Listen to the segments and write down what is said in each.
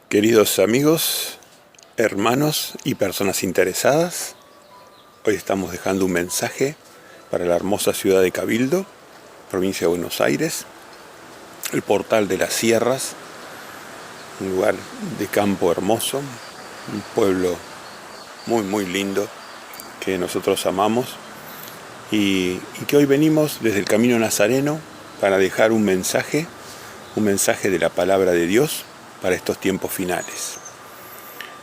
Queridos amigos, hermanos y personas interesadas, hoy estamos dejando un mensaje para la hermosa ciudad de Cabildo, provincia de Buenos Aires, el portal de las sierras, un lugar de campo hermoso, un pueblo muy lindo que nosotros amamos y que hoy venimos desde el Camino Nazareno para dejar un mensaje de la palabra de Dios para estos tiempos finales.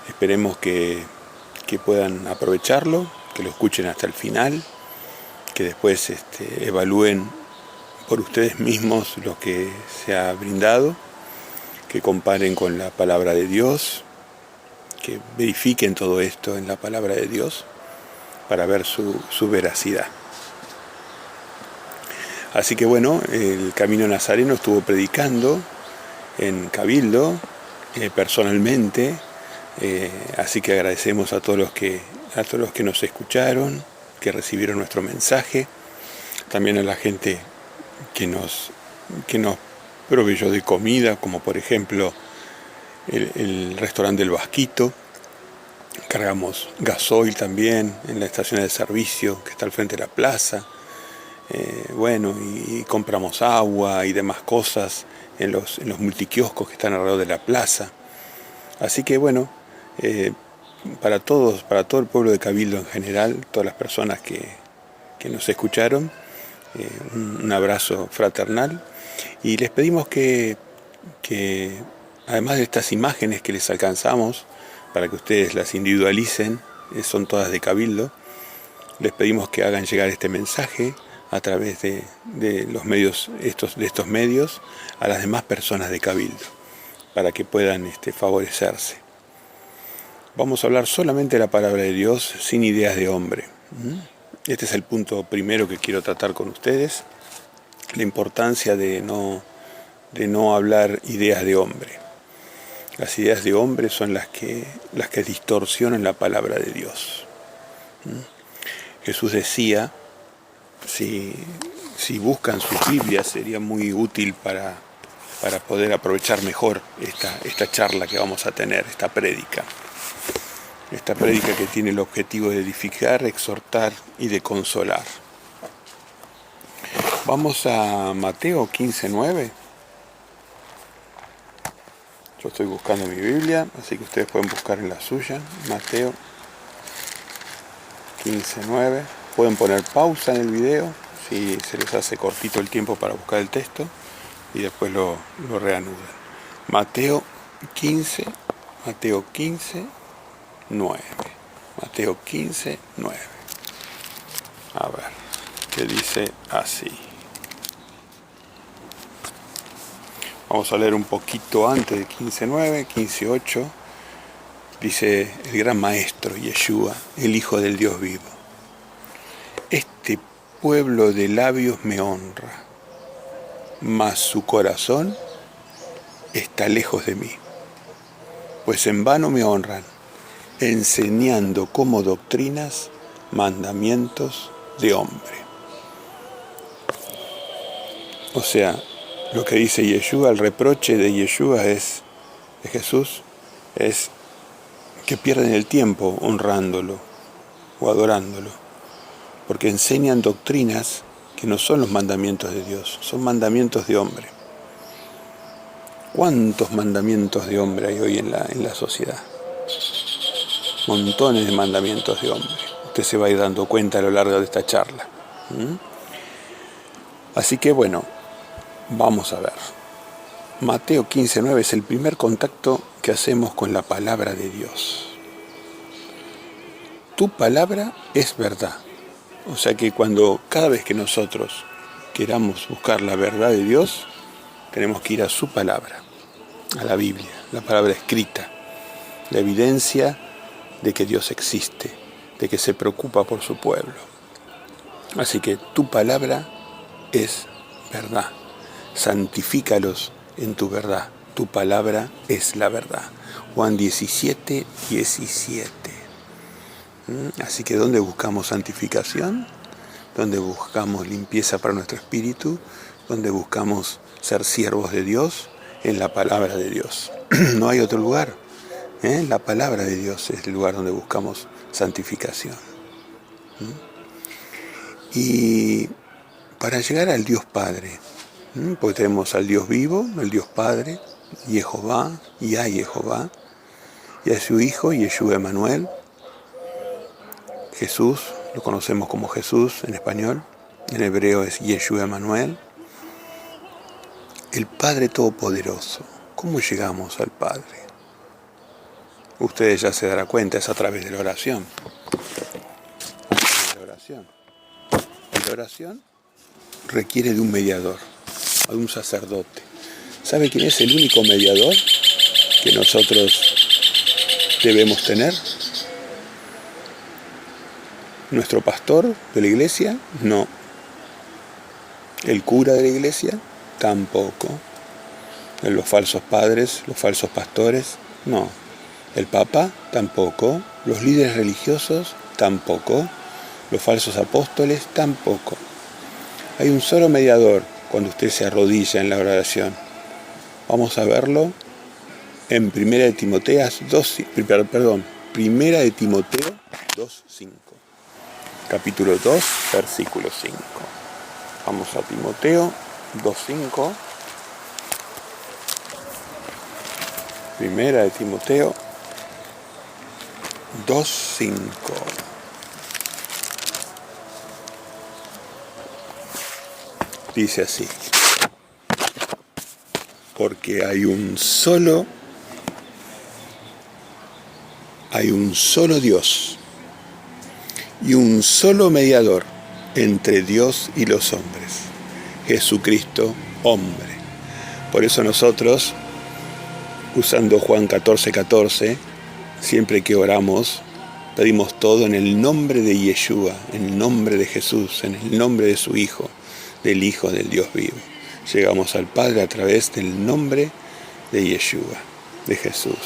Esperemos que puedan aprovecharlo, que lo escuchen hasta el final, que después evalúen por ustedes mismos lo que se ha brindado, que comparen con la palabra de Dios, que verifiquen todo esto en la palabra de Dios para ver su veracidad. Así que bueno, el Camino Nazareno estuvo predicando en Cabildo personalmente, así que agradecemos a todos los que nos escucharon, que recibieron nuestro mensaje, también a la gente que nos proveyó de comida, como por ejemplo el restaurante del Vasquito. Cargamos gasoil también en la estación de servicio que está al frente de la plaza. Y compramos agua y demás cosas en los multiquioscos que están alrededor de la plaza. Así que bueno, para todo el pueblo de Cabildo en general, todas las personas que nos escucharon, un abrazo fraternal, y les pedimos que además de estas imágenes que les alcanzamos, para que ustedes las individualicen, son todas de Cabildo, les pedimos que hagan llegar este mensaje a través de los medios, de estos medios, a las demás personas de Cabildo, para que puedan favorecerse. Vamos a hablar solamente de la palabra de Dios, sin ideas de hombre. Este es el punto primero que quiero tratar con ustedes, la importancia de no hablar ideas de hombre. Las ideas de hombre son las que distorsionan la palabra de Dios. Jesús decía, si buscan sus Biblias, sería muy útil para poder aprovechar mejor esta charla que vamos a tener, esta prédica que tiene el objetivo de edificar, exhortar y de consolar. Vamos a Mateo 15:9. Yo estoy buscando mi Biblia, así que ustedes pueden buscar en la suya. Mateo 15:9. Pueden poner pausa en el video si se les hace cortito el tiempo para buscar el texto y después lo reanudan. Mateo 15:9. Mateo 15:9. A ver, ¿qué dice así? Vamos a leer un poquito antes de 15:9, 15:8. Dice el gran maestro Yeshua, el Hijo del Dios vivo. Este pueblo de labios me honra, mas su corazón está lejos de mí. Pues en vano me honran, enseñando como doctrinas mandamientos de hombre. O sea, lo que dice Yeshua, el reproche de Yeshua de Jesús, es que pierden el tiempo honrándolo o adorándolo, porque enseñan doctrinas que no son los mandamientos de Dios, son mandamientos de hombre. ¿Cuántos mandamientos de hombre hay hoy en la sociedad? Montones de mandamientos de hombre. Usted se va a ir dando cuenta a lo largo de esta charla. Así que bueno, vamos a ver. Mateo 15:9 es el primer contacto que hacemos con la palabra de Dios. Tu palabra es verdad. O sea que cada vez que nosotros queramos buscar la verdad de Dios, tenemos que ir a su palabra, a la Biblia, la palabra escrita, la evidencia de que Dios existe, de que se preocupa por su pueblo. Así que tu palabra es verdad. Santifícalos en tu verdad. Tu palabra es la verdad. Juan 17:17. Así que ¿dónde buscamos santificación? ¿Dónde buscamos limpieza para nuestro espíritu? ¿Dónde buscamos ser siervos de Dios? en la palabra de Dios. No hay otro lugar. La palabra de Dios es el lugar donde buscamos santificación. Y para llegar al Dios Padre, porque tenemos al Dios vivo, el Dios Padre, Jehová, y a Jehová, y a su Hijo, Yeshua Emanuel, Jesús, lo conocemos como Jesús en español, en hebreo es Yeshua Emanuel, el Padre Todopoderoso. ¿Cómo llegamos al Padre? Ustedes ya se darán cuenta, es a través de la oración. La oración requiere de un mediador, de un sacerdote. ¿Sabe quién es el único mediador que nosotros debemos tener? ¿Nuestro pastor de la iglesia? No. ¿El cura de la iglesia? Tampoco. ¿Los falsos padres, los falsos pastores? No. ¿El papa? Tampoco. ¿Los líderes religiosos? Tampoco. ¿Los falsos apóstoles? Tampoco. Hay un solo mediador cuando usted se arrodilla en la oración. Vamos a verlo en Primera de Timoteo 2:5. Capítulo 2, versículo 5. Vamos a Timoteo 2:5. Primera de Timoteo 2:5. Dice así: porque hay un solo Dios y un solo mediador entre Dios y los hombres, Jesucristo, hombre. Por eso nosotros, usando Juan 14:14, siempre que oramos, pedimos todo en el nombre de Yeshua, en el nombre de Jesús, en el nombre de su Hijo, del Hijo del Dios vivo. Llegamos al Padre a través del nombre de Yeshua, de Jesús.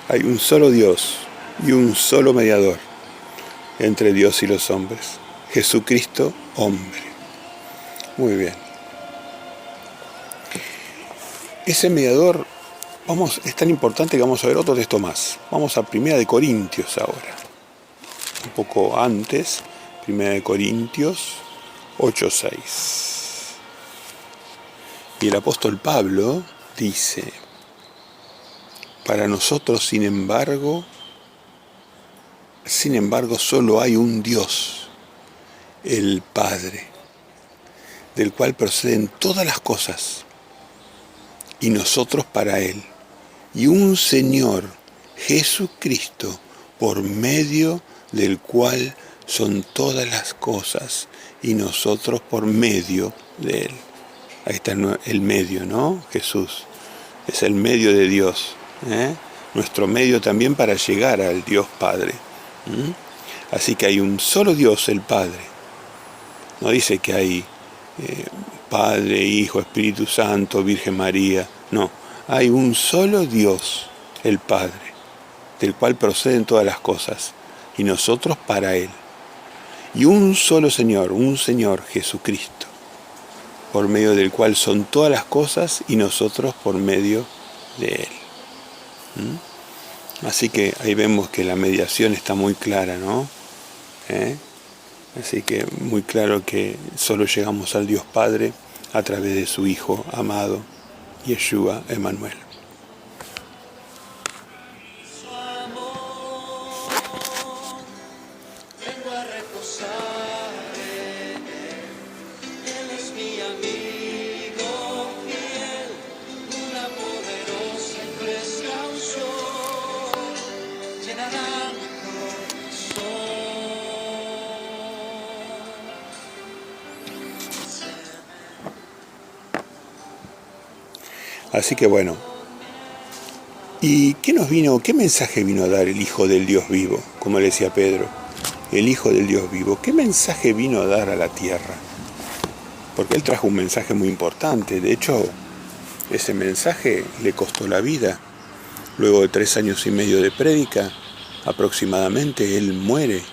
Hay un solo Dios y un solo mediador entre Dios y los hombres, Jesucristo, hombre. Muy bien. Ese mediador, es tan importante que vamos a ver otro texto más. Vamos a Primera de Corintios ahora. Un poco antes, Primera de Corintios 8:6. Y el apóstol Pablo dice: para nosotros, sin embargo, solo hay un Dios, el Padre, del cual proceden todas las cosas, y nosotros para Él, y un Señor, Jesucristo, por medio del cual son todas las cosas, y nosotros por medio de Él. Ahí está el medio, ¿no? Jesús es el medio de Dios, nuestro medio también para llegar al Dios Padre. Así que hay un solo Dios, el Padre. No dice que hay Padre, Hijo, Espíritu Santo, Virgen María. No, hay un solo Dios, el Padre, del cual proceden todas las cosas, y nosotros para Él. Y un solo Señor, Jesucristo, por medio del cual son todas las cosas, y nosotros por medio de Él. Así que ahí vemos que la mediación está muy clara, ¿no? Así que muy claro que solo llegamos al Dios Padre a través de su Hijo amado, Yeshua Emanuel. Así que bueno, ¿y qué mensaje vino a dar el Hijo del Dios vivo? Como le decía Pedro, el Hijo del Dios vivo, ¿qué mensaje vino a dar a la tierra? Porque Él trajo un mensaje muy importante. De hecho, ese mensaje le costó la vida. Luego de 3 años y medio de prédica, aproximadamente, Él muere.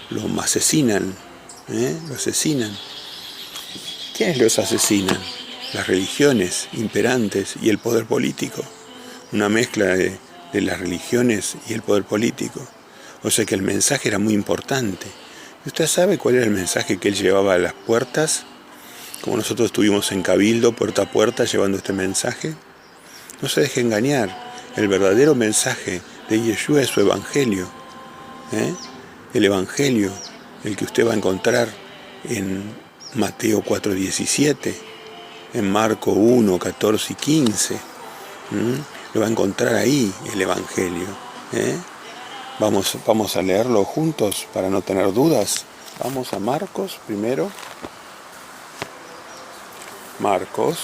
Lo asesinan. ¿Quiénes los asesinan? las religiones imperantes y el poder político. Una mezcla de las religiones y el poder político. O sea que el mensaje era muy importante. ¿Y usted sabe cuál era el mensaje que él llevaba a las puertas? Como nosotros estuvimos en Cabildo, puerta a puerta, llevando este mensaje. No se deje engañar. El verdadero mensaje de Yeshua es su evangelio. El evangelio, el que usted va a encontrar en Mateo 4:17, en Marco 1, 14 y 15. Lo va a encontrar ahí, el evangelio. Vamos a leerlo juntos para no tener dudas. Vamos a Marcos primero. Marcos.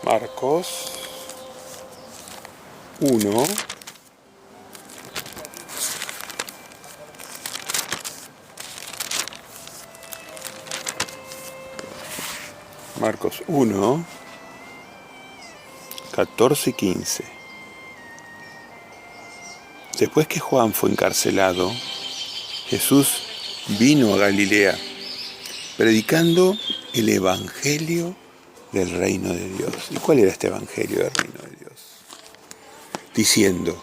Marcos 1. Marcos 1, 14 y 15. Después que Juan fue encarcelado, Jesús vino a Galilea, predicando el evangelio del reino de Dios. ¿Y cuál era este evangelio del reino de Dios? Diciendo,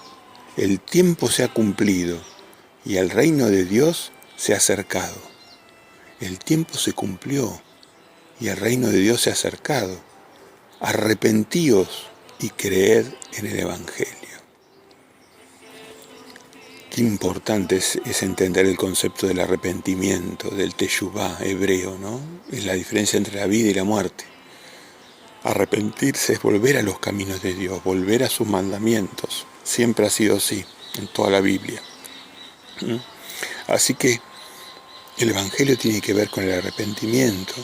el tiempo se ha cumplido y el reino de Dios se ha acercado. El tiempo se cumplió y el reino de Dios se ha acercado. Arrepentíos y creed en el evangelio. Qué importante es entender el concepto del arrepentimiento, del teshuvá hebreo, ¿no? Es la diferencia entre la vida y la muerte. Arrepentirse es volver a los caminos de Dios, volver a sus mandamientos. Siempre ha sido así en toda la Biblia. Así que el evangelio tiene que ver con el arrepentimiento,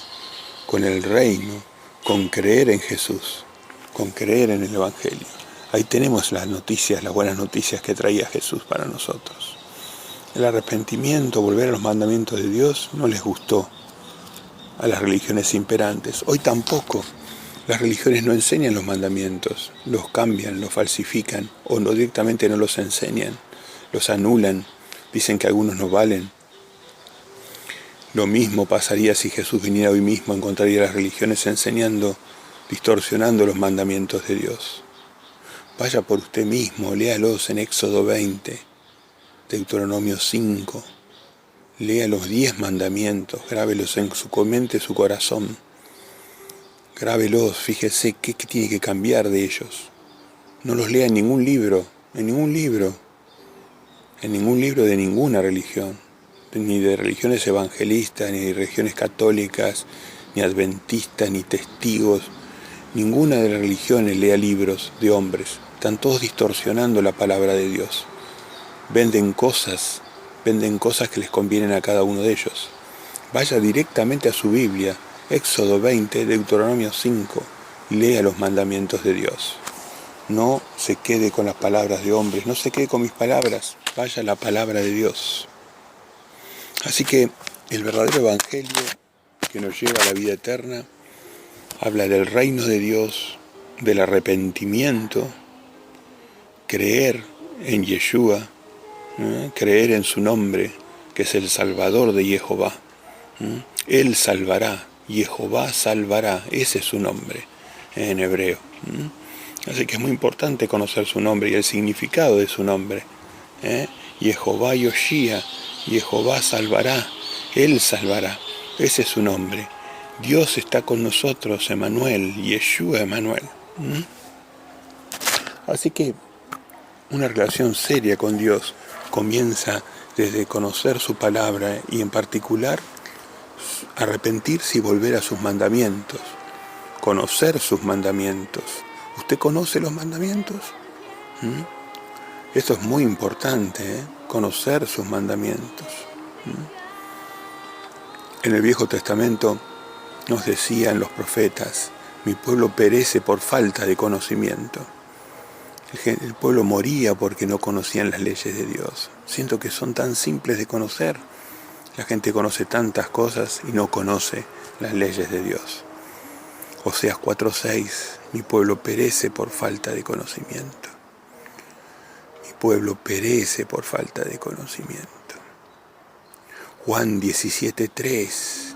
con el reino, con creer en Jesús, con creer en el evangelio. Ahí tenemos las noticias, las buenas noticias que traía Jesús para nosotros. El arrepentimiento, volver a los mandamientos de Dios, no les gustó a las religiones imperantes. Hoy tampoco. Las religiones no enseñan los mandamientos, los cambian, los falsifican o no directamente no los enseñan, los anulan, dicen que algunos no valen. Lo mismo pasaría si Jesús viniera hoy mismo, encontraría a las religiones enseñando, distorsionando los mandamientos de Dios. Vaya por usted mismo, léalos en Éxodo 20, Deuteronomio 5, lea los 10 mandamientos, grábelos en su mente, su corazón. Grábelos, fíjese qué tiene que cambiar de ellos. No los lea en ningún libro de ninguna religión, ni de religiones evangelistas, ni de religiones católicas, ni adventistas, ni testigos. Ninguna de las religiones lea libros de hombres. Están todos distorsionando la palabra de Dios. Venden cosas que les convienen a cada uno de ellos. Vaya directamente a su Biblia, Éxodo 20, Deuteronomio 5, lea los mandamientos de Dios. No se quede con las palabras de hombres, no se quede con mis palabras, vaya a la palabra de Dios. Así que el verdadero evangelio que nos lleva a la vida eterna habla del reino de Dios, del arrepentimiento, creer en Yeshua, creer en su nombre, que es el Salvador de Jehová. Él salvará. Jehová salvará, ese es su nombre en hebreo. Así que es muy importante conocer su nombre y el significado de su nombre. Jehová Yoshia, Jehová salvará, Él salvará, ese es su nombre. Dios está con nosotros, Emmanuel, Yeshua Emmanuel. Así que una relación seria con Dios comienza desde conocer su palabra y en particular arrepentirse y volver a sus mandamientos, conocer sus mandamientos. ¿Usted conoce los mandamientos? Esto es muy importante, conocer sus mandamientos. En el Viejo Testamento nos decían los profetas, mi pueblo perece por falta de conocimiento. El pueblo moría porque no conocían las leyes de Dios. Siento que son tan simples de conocer. La gente conoce tantas cosas y no conoce las leyes de Dios. Oseas 4:6, mi pueblo perece por falta de conocimiento. Mi pueblo perece por falta de conocimiento. Juan 17:3.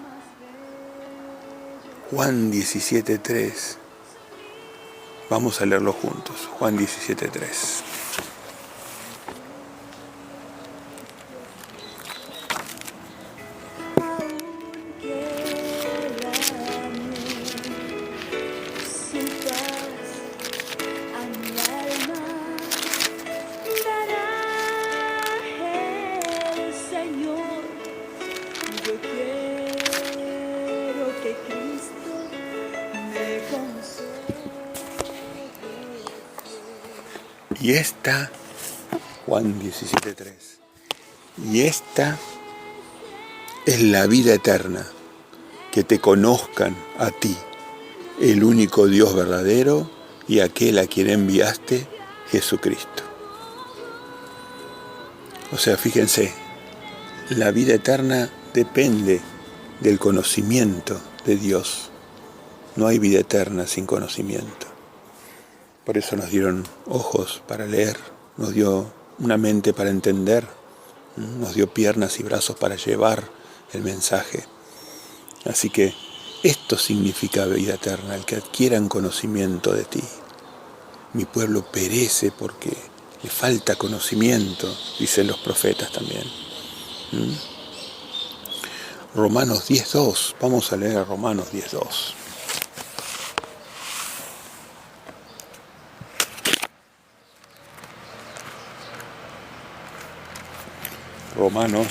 Juan 17:3. Vamos a leerlo juntos. Juan 17:3. Y esta, Juan 17:3, y esta es la vida eterna, que te conozcan a ti, el único Dios verdadero, y aquel a quien enviaste, Jesucristo. O sea, fíjense, la vida eterna depende del conocimiento de Dios. No hay vida eterna sin conocimiento. Por eso nos dieron ojos para leer, nos dio una mente para entender, nos dio piernas y brazos para llevar el mensaje. Así que esto significa vida eterna, el que adquieran conocimiento de ti. Mi pueblo perece porque le falta conocimiento, dicen los profetas también. Romanos 10:2, vamos a leer Romanos 10:2. Romanos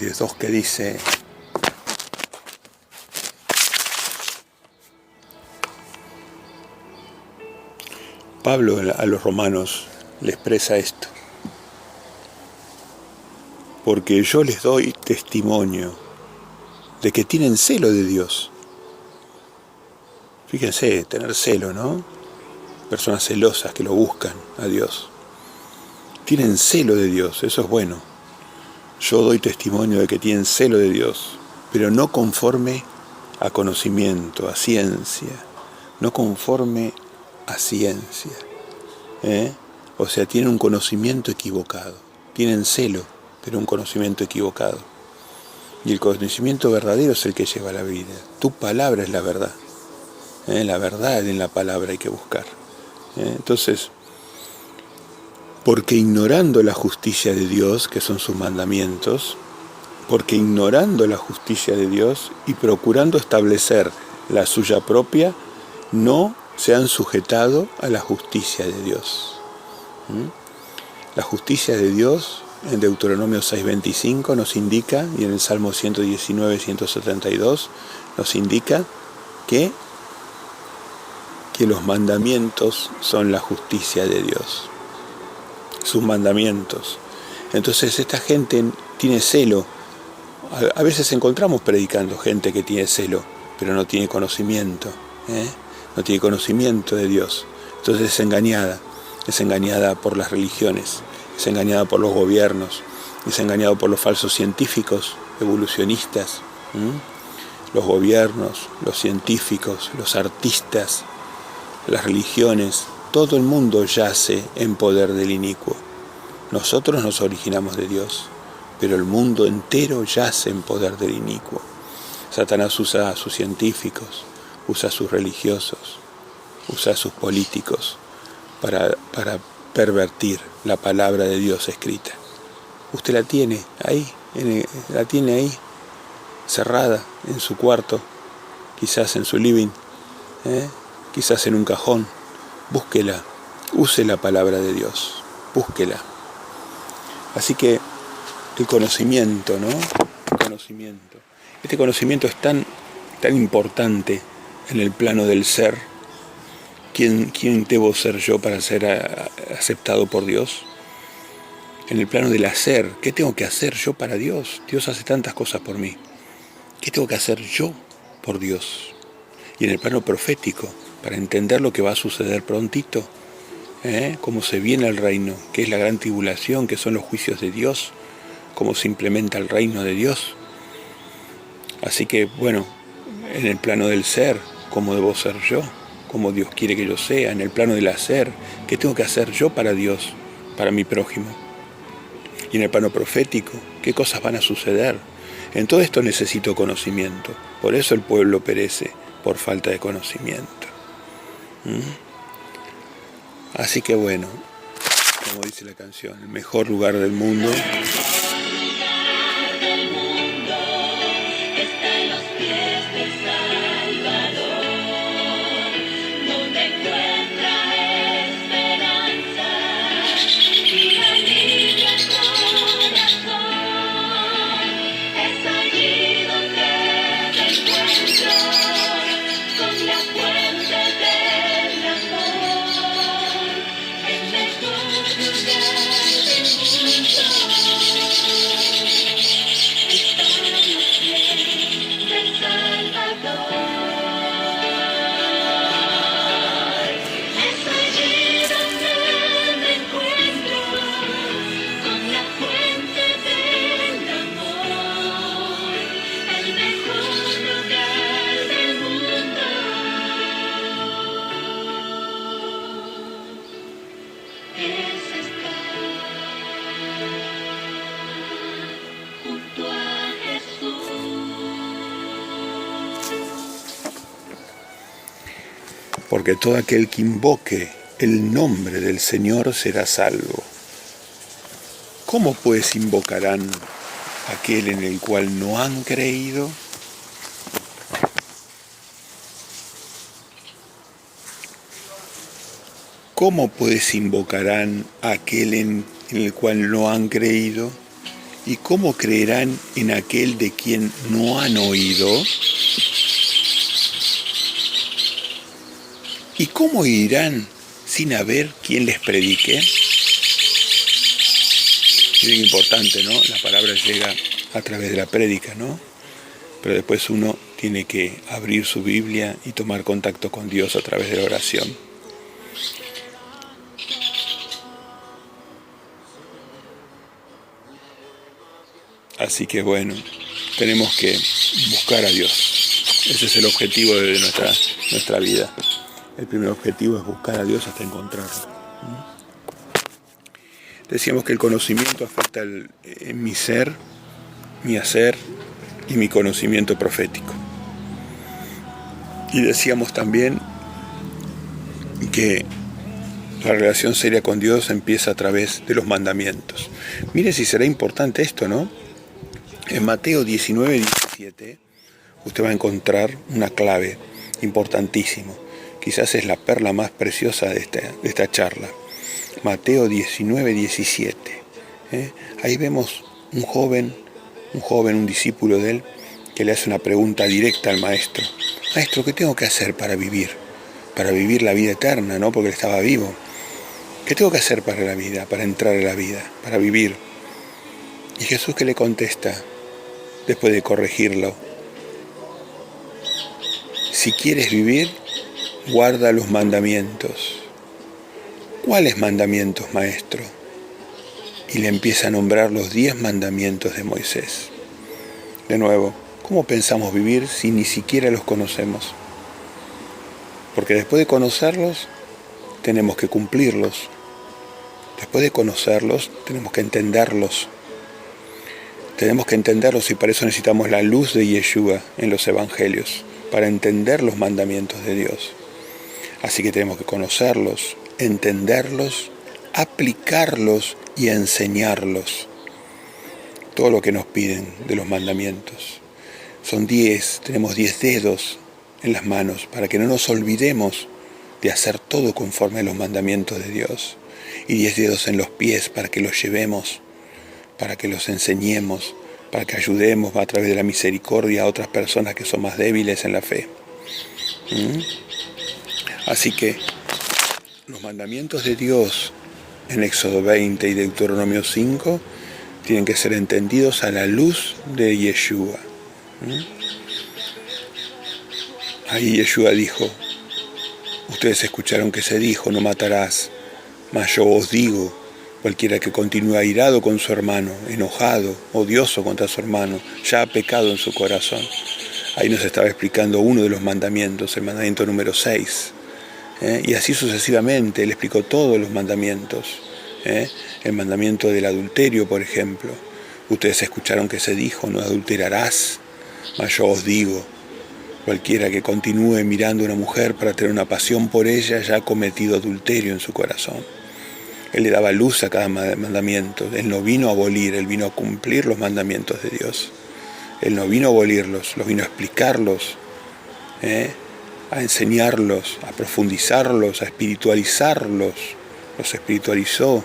10:2 que dice: Pablo a los romanos le expresa esto: porque yo les doy testimonio de que tienen celo de Dios. Fíjense, tener celo, ¿no? Personas celosas que lo buscan a Dios. Tienen celo de Dios, eso es bueno. Yo doy testimonio de que tienen celo de Dios, pero no conforme a conocimiento, a ciencia. No conforme a ciencia. O sea, tienen un conocimiento equivocado. Tienen celo, pero un conocimiento equivocado. Y el conocimiento verdadero es el que lleva la vida. Tu palabra es la verdad. La verdad en la palabra hay que buscar. Entonces, porque ignorando la justicia de Dios, que son sus mandamientos, porque ignorando la justicia de Dios y procurando establecer la suya propia, no se han sujetado a la justicia de Dios. La justicia de Dios, en Deuteronomio 6:25 nos indica, y en el Salmo 119:172 nos indica que los mandamientos son la justicia de Dios. Sus mandamientos. Entonces esta gente tiene celo. A veces encontramos predicando gente que tiene celo, pero no tiene conocimiento. No tiene conocimiento de Dios. Entonces es engañada por las religiones, es engañada por los gobiernos, es engañado por los falsos científicos, evolucionistas, los gobiernos, los científicos, los artistas, las religiones. Todo el mundo yace en poder del inicuo. Nosotros nos originamos de Dios, pero el mundo entero yace en poder del inicuo. Satanás usa a sus científicos, usa a sus religiosos, usa a sus políticos para pervertir la palabra de Dios escrita. Usted la tiene ahí, cerrada en su cuarto, quizás en su living, quizás en un cajón. Búsquela, use la palabra de Dios, búsquela. Así que el conocimiento, ¿no? El conocimiento. Este conocimiento es tan importante en el plano del ser. ¿Quién debo ser yo para ser aceptado por Dios? En el plano del hacer, ¿qué tengo que hacer yo para Dios? Dios hace tantas cosas por mí. ¿Qué tengo que hacer yo por Dios? Y en el plano profético, para entender lo que va a suceder prontito, cómo se viene el reino, qué es la gran tribulación, qué son los juicios de Dios, cómo se implementa el reino de Dios. Así que, bueno, en el plano del ser, ¿cómo debo ser yo? ¿Cómo Dios quiere que yo sea? En el plano del hacer, ¿qué tengo que hacer yo para Dios, para mi prójimo? Y en el plano profético, ¿qué cosas van a suceder? En todo esto necesito conocimiento. Por eso el pueblo perece, por falta de conocimiento. Así que bueno, como dice la canción, el mejor lugar del mundo porque todo aquel que invoque el nombre del Señor será salvo. ¿Cómo pues invocarán aquel en el cual no han creído? ¿Cómo pues invocarán aquel en el cual no han creído? ¿Y cómo creerán en aquel de quien no han oído? ¿Y cómo irán sin haber quien les predique? Es bien importante, ¿no? La palabra llega a través de la prédica, ¿no? Pero después uno tiene que abrir su Biblia y tomar contacto con Dios a través de la oración. Así que bueno, tenemos que buscar a Dios. Ese es el objetivo de nuestra vida. El primer objetivo es buscar a Dios hasta encontrarlo. Decíamos que el conocimiento afecta en mi ser, mi hacer y mi conocimiento profético. Y decíamos también que la relación seria con Dios empieza a través de los mandamientos. Mire si será importante esto, ¿no? En Mateo 19:17 usted va a encontrar una clave importantísima. Quizás es la perla más preciosa de esta charla. Mateo 19:17. Ahí vemos un joven, un discípulo de él, que le hace una pregunta directa al maestro. Maestro, ¿qué tengo que hacer para vivir? Para vivir la vida eterna, ¿no? Porque él estaba vivo. ¿Qué tengo que hacer para la vida, para entrar a la vida, para vivir? Y Jesús, ¿qué le contesta después de corregirlo? Si quieres vivir, guarda los mandamientos. ¿Cuáles mandamientos, maestro? Y le empieza a nombrar los 10 mandamientos de Moisés. De nuevo, ¿cómo pensamos vivir si ni siquiera los conocemos? Porque después de conocerlos, tenemos que cumplirlos. Después de conocerlos, tenemos que entenderlos. Tenemos que entenderlos y para eso necesitamos la luz de Yeshua en los evangelios, para entender los mandamientos de Dios. Así que tenemos que conocerlos, entenderlos, aplicarlos y enseñarlos. Todo lo que nos piden de los mandamientos. Son 10, tenemos 10 dedos en las manos para que no nos olvidemos de hacer todo conforme a los mandamientos de Dios. Y 10 dedos en los pies para que los llevemos, para que los enseñemos, para que ayudemos a través de la misericordia a otras personas que son más débiles en la fe. Así que los mandamientos de Dios en Éxodo 20 y Deuteronomio 5 tienen que ser entendidos a la luz de Yeshua. Ahí Yeshua dijo, ustedes escucharon que se dijo, no matarás, mas yo os digo, Cualquiera que continúe airado con su hermano, enojado, odioso contra su hermano, ya ha pecado en su corazón. Ahí nos estaba explicando uno de los mandamientos, el mandamiento número 6. Y así sucesivamente, él explicó todos los mandamientos. El mandamiento del adulterio, por ejemplo. Ustedes escucharon que se dijo, no adulterarás. Mas yo os digo, cualquiera que continúe mirando a una mujer para tener una pasión por ella, ya ha cometido adulterio en su corazón. Él le daba luz a cada mandamiento. Él no vino a abolir, él vino a cumplir los mandamientos de Dios. Él no vino a abolirlos, los vino a explicarlos, a enseñarlos, a profundizarlos, a espiritualizarlos. Los espiritualizó.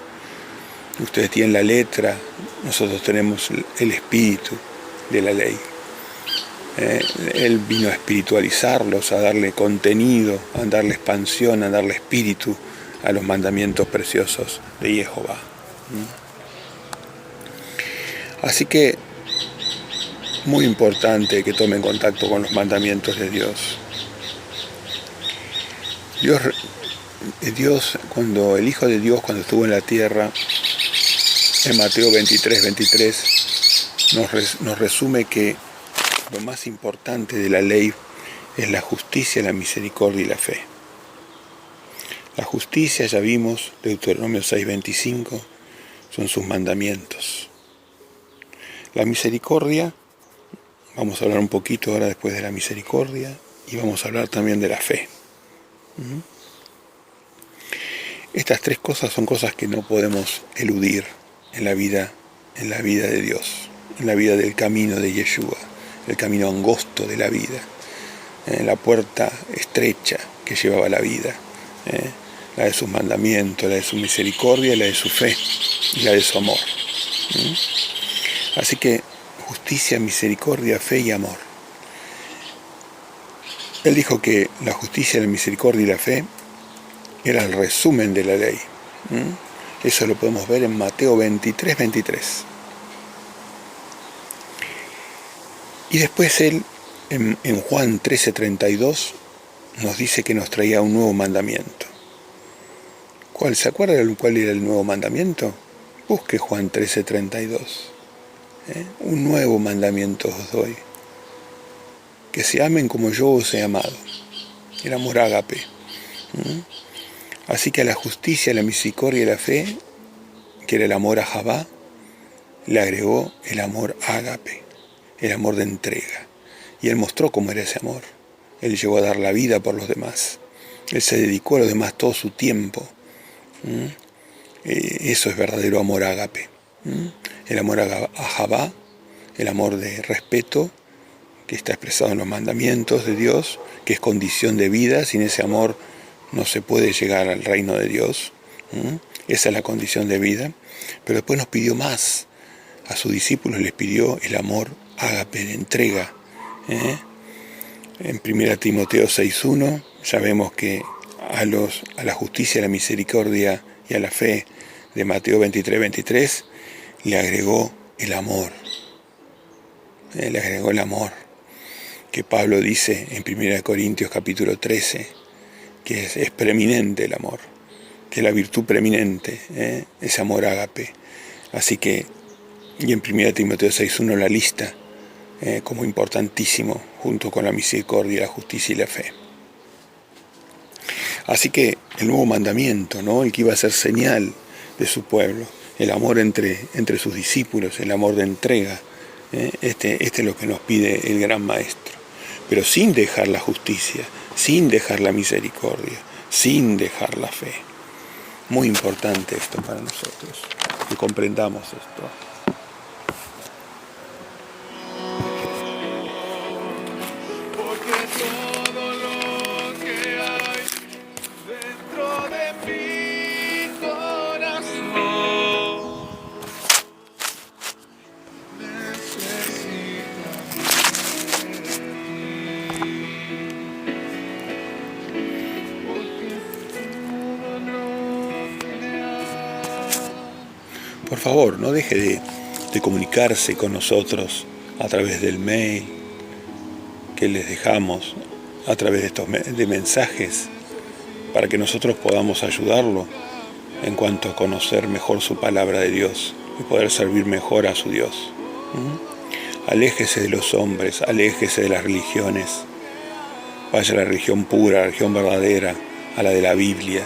Ustedes tienen la letra, nosotros tenemos el espíritu de la ley. Él vino a espiritualizarlos, a darle contenido, a darle expansión, a darle espíritu a los mandamientos preciosos de Jehová. Así que muy importante que tomen contacto con los mandamientos de Dios. Dios, cuando el Hijo de Dios, cuando estuvo en la tierra, en Mateo 23, nos resume que lo más importante de la ley es la justicia, la misericordia y la fe. La justicia, ya vimos, Deuteronomio 6:25, son sus mandamientos. La misericordia, vamos a hablar un poquito ahora después de la misericordia, y vamos a hablar también de la fe. Estas tres cosas son cosas que no podemos eludir en la vida de Dios, en la vida del camino de Yeshua, el camino angosto de la vida, la puerta estrecha que llevaba a la vida, la de sus mandamientos, la de su misericordia, la de su fe y la de su amor. Así que justicia, misericordia, fe y amor. Él dijo que la justicia, la misericordia y la fe era el resumen de la ley. Eso lo podemos ver en Mateo 23. Y después él, en Juan 13:32, nos dice que nos traía un nuevo mandamiento. ¿Se acuerdan cuál era el nuevo mandamiento? Busque Juan 13:32. Un nuevo mandamiento os doy. Que se amen como yo os he amado. El amor ágape. Así que a la justicia, la misericordia y la fe, que era el amor a Javá, le agregó el amor ágape, el amor de entrega. Y él mostró cómo era ese amor. Él llegó a dar la vida por los demás. Él se dedicó a los demás todo su tiempo. Eso es verdadero amor ágape. El amor a Javá, el amor de respeto, que está expresado en los mandamientos de Dios, que es condición de vida. Sin ese amor no se puede llegar al reino de Dios. Esa es la condición de vida. Pero después nos pidió más. A sus discípulos les pidió el amor ágape, de entrega. En 1 Timoteo 6:1 ya vemos que a la justicia, a la misericordia y a la fe de Mateo 23 le agregó el amor. Le agregó el amor, que Pablo dice en 1 Corintios capítulo 13, que es preeminente el amor, que es la virtud preeminente, ese amor ágape. Así que, y en 1 Timoteo 6:1 la lista como importantísimo, junto con la misericordia, la justicia y la fe. Así que el nuevo mandamiento, ¿no? El que iba a ser señal de su pueblo, el amor entre sus discípulos, el amor de entrega, este es lo que nos pide el gran maestro, pero sin dejar la justicia, sin dejar la misericordia, sin dejar la fe. Muy importante esto para nosotros, que comprendamos esto. Por favor, no deje de comunicarse con nosotros a través del mail que les dejamos, a través de estos mensajes, para que nosotros podamos ayudarlo en cuanto a conocer mejor su palabra de Dios y poder servir mejor a su Dios. Aléjese de los hombres, aléjese de las religiones. Vaya a la religión pura, a la religión verdadera, a la de la Biblia.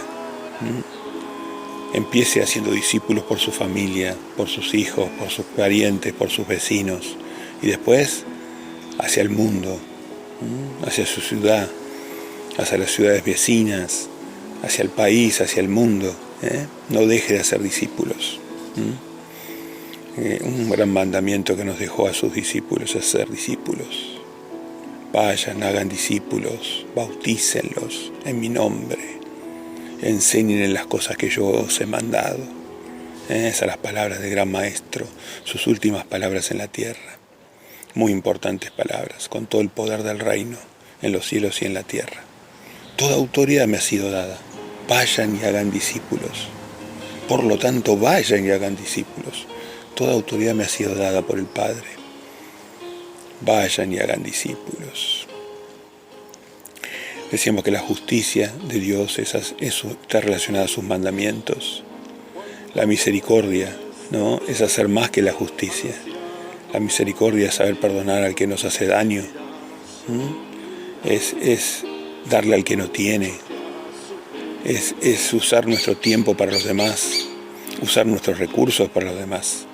Empiece haciendo discípulos por su familia, por sus hijos, por sus parientes, por sus vecinos. Y después hacia el mundo, hacia su ciudad, hacia las ciudades vecinas, hacia el país, hacia el mundo. No deje de hacer discípulos. Un gran mandamiento que nos dejó a sus discípulos es ser discípulos. Vayan, hagan discípulos, bautícenlos en mi nombre, enséñenles las cosas que yo os he mandado. Esas son las palabras del gran maestro, sus últimas palabras en la tierra. Muy importantes palabras, con todo el poder del reino, en los cielos y en la tierra. Toda autoridad me ha sido dada. Vayan y hagan discípulos. Por lo tanto, vayan y hagan discípulos. Toda autoridad me ha sido dada por el Padre. Vayan y hagan discípulos. Decíamos que la justicia de Dios está relacionada a sus mandamientos. La misericordia, ¿no?, es hacer más que la justicia. La misericordia es saber perdonar al que nos hace daño. Es darle al que no tiene. Es usar nuestro tiempo para los demás. Usar nuestros recursos para los demás.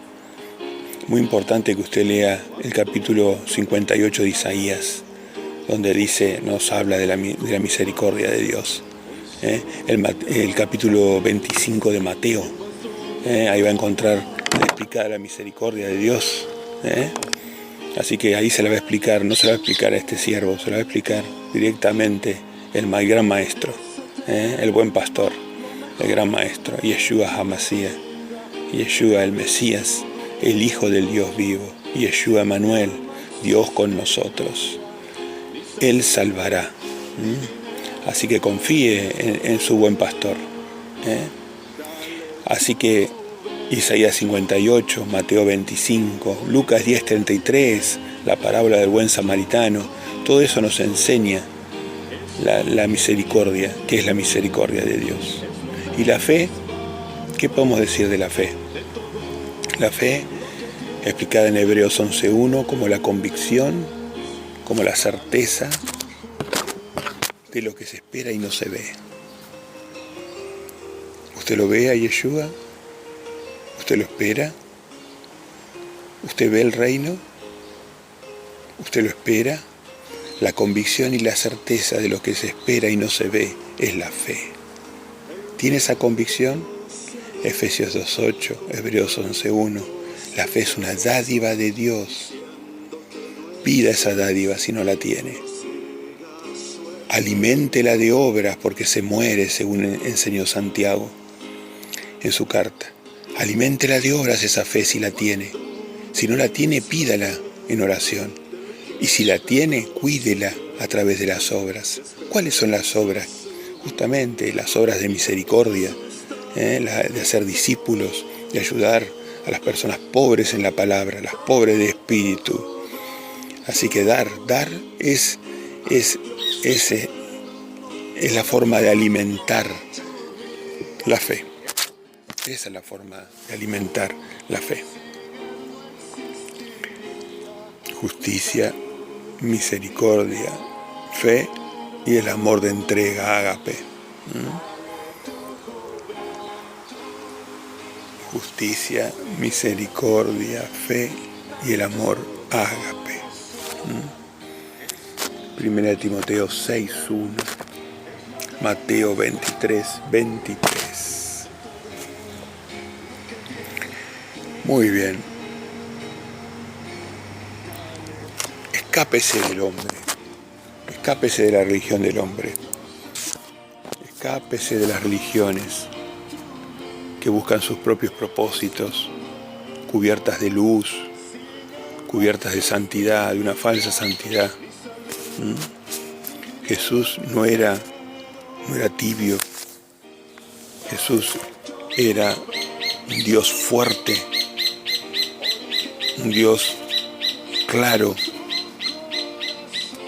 Muy importante que usted lea el capítulo 58 de Isaías, donde nos habla de la misericordia de Dios. El capítulo 25 de Mateo, ahí va a encontrar explicada la misericordia de Dios. Así que ahí se la va a explicar, no se la va a explicar a este siervo, se la va a explicar directamente el gran maestro, el buen pastor, el gran maestro, Yeshua HaMashiach, Yeshua el Mesías, el Hijo del Dios vivo, Yeshua Emanuel, Dios con nosotros. Él salvará. Así que confíe en su buen pastor. Así que Isaías 58, Mateo 25, Lucas 10:33, la parábola del buen samaritano, todo eso nos enseña la misericordia, que es la misericordia de Dios. Y la fe, ¿qué podemos decir de la fe? La fe, explicada en Hebreos 11:1, como la convicción, como la certeza de lo que se espera y no se ve. ¿Usted lo ve a Yeshua? ¿Usted lo espera? ¿Usted ve el reino? ¿Usted lo espera? La convicción y la certeza de lo que se espera y no se ve es la fe. ¿Tiene esa convicción? Efesios 2:8, Hebreos 11:1. La fe es una dádiva de Dios. Pida esa dádiva si no la tiene. Aliméntela de obras porque se muere, según enseñó Santiago en su carta. Aliméntela de obras esa fe si la tiene. Si no la tiene, pídala en oración. Y si la tiene, cuídela a través de las obras. ¿Cuáles son las obras? Justamente las obras de misericordia, de hacer discípulos, de ayudar a las personas pobres en la palabra, las pobres de espíritu. Así que dar es la forma de alimentar la fe. Esa es la forma de alimentar la fe. Justicia, misericordia, fe y el amor de entrega, ágape. Justicia, misericordia, fe y el amor, ágape. Primera de Timoteo 6:1, Mateo 23:23. Muy bien. Escápese del hombre. Escápese de la religión del hombre. Escápese de las religiones que buscan sus propios propósitos, cubiertas de luz, cubiertas de santidad, de una falsa santidad. Jesús no era tibio. Jesús era un Dios fuerte, un Dios claro,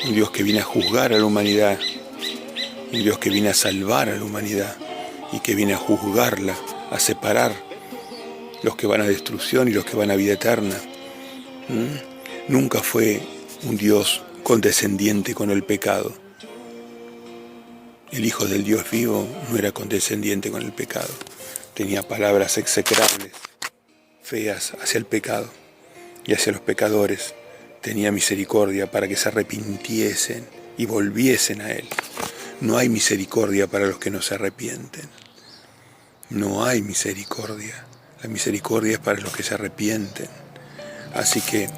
un Dios que viene a juzgar a la humanidad, un Dios que viene a salvar a la humanidad y que viene a juzgarla a separar los que van a destrucción y los que van a vida eterna. Nunca fue un Dios condescendiente con el pecado. El Hijo del Dios vivo no era condescendiente con el pecado. Tenía palabras execrables, feas hacia el pecado y hacia los pecadores. Tenía misericordia para que se arrepintiesen y volviesen a Él. No hay misericordia para los que no se arrepienten. No hay misericordia. La misericordia es para los que se arrepienten. Así que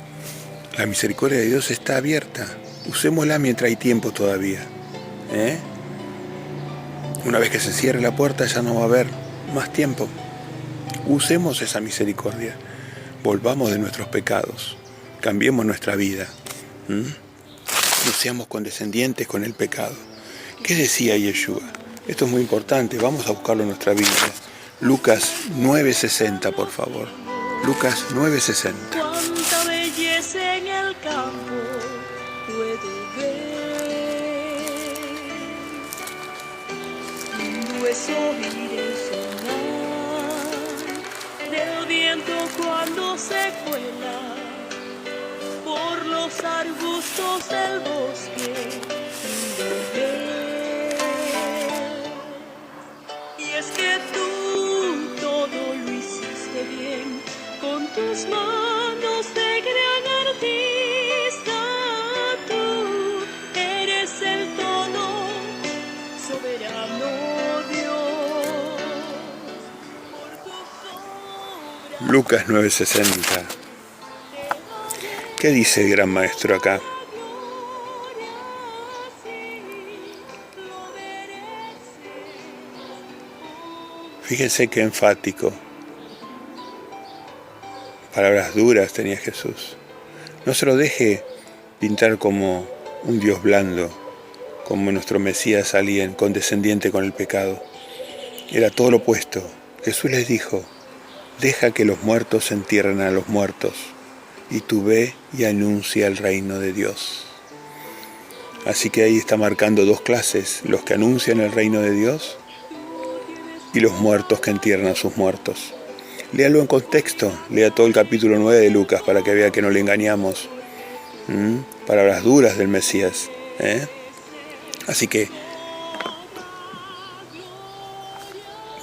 la misericordia de Dios está abierta. Usémosla mientras hay tiempo todavía. Una vez que se cierre la puerta ya no va a haber más tiempo. Usemos esa misericordia. Volvamos de nuestros pecados. Cambiemos nuestra vida. No seamos condescendientes con el pecado. ¿Qué decía Yeshua? Esto es muy importante. Vamos a buscarlo en nuestra Biblia. Lucas 9:60, por favor. Lucas 9:60. Cuánta belleza en el campo puedo ver. Lindo es oír el sonar del viento cuando se cuela por los arbustos del bosque. Lindo ver. Y es que tú todo lo hiciste bien con tus manos de gran artista. Tú eres el todo soberano Dios. Por tus obras. Lucas 9:60. ¿Qué dice el gran maestro acá? Fíjense qué enfático. Palabras duras tenía Jesús. No se lo deje pintar como un Dios blando, como nuestro Mesías alguien condescendiente con el pecado. Era todo lo opuesto. Jesús les dijo: deja que los muertos entierren a los muertos, y tú ve y anuncia el reino de Dios. Así que ahí está marcando dos clases: los que anuncian el reino de Dios y los muertos que entierran a sus muertos. Léalo en contexto, lea todo el capítulo 9 de Lucas para que vea que no le engañamos. Palabras duras del Mesías. Así que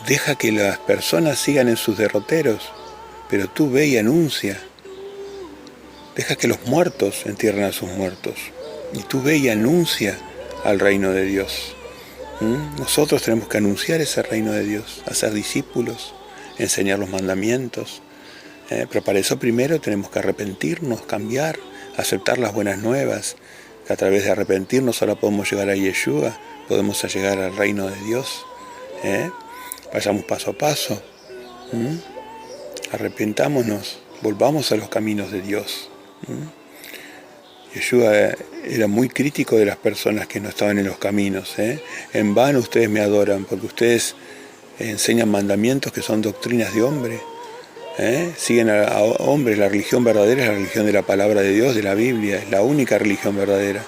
deja que las personas sigan en sus derroteros, pero tú ve y anuncia. Deja que los muertos entierren a sus muertos, y tú ve y anuncia al reino de Dios. Nosotros tenemos que anunciar ese reino de Dios, hacer discípulos, enseñar los mandamientos. Pero para eso primero tenemos que arrepentirnos, cambiar, aceptar las buenas nuevas, que a través de arrepentirnos ahora podemos llegar a Yeshua, podemos llegar al reino de Dios. Vayamos paso a paso. Arrepentámonos, volvamos a los caminos de Dios. Yeshua era muy crítico de las personas que no estaban en los caminos. En vano ustedes me adoran, porque ustedes enseñan mandamientos que son doctrinas de hombre. Siguen a hombres. La religión verdadera es la religión de la palabra de Dios, de la Biblia. Es la única religión verdadera.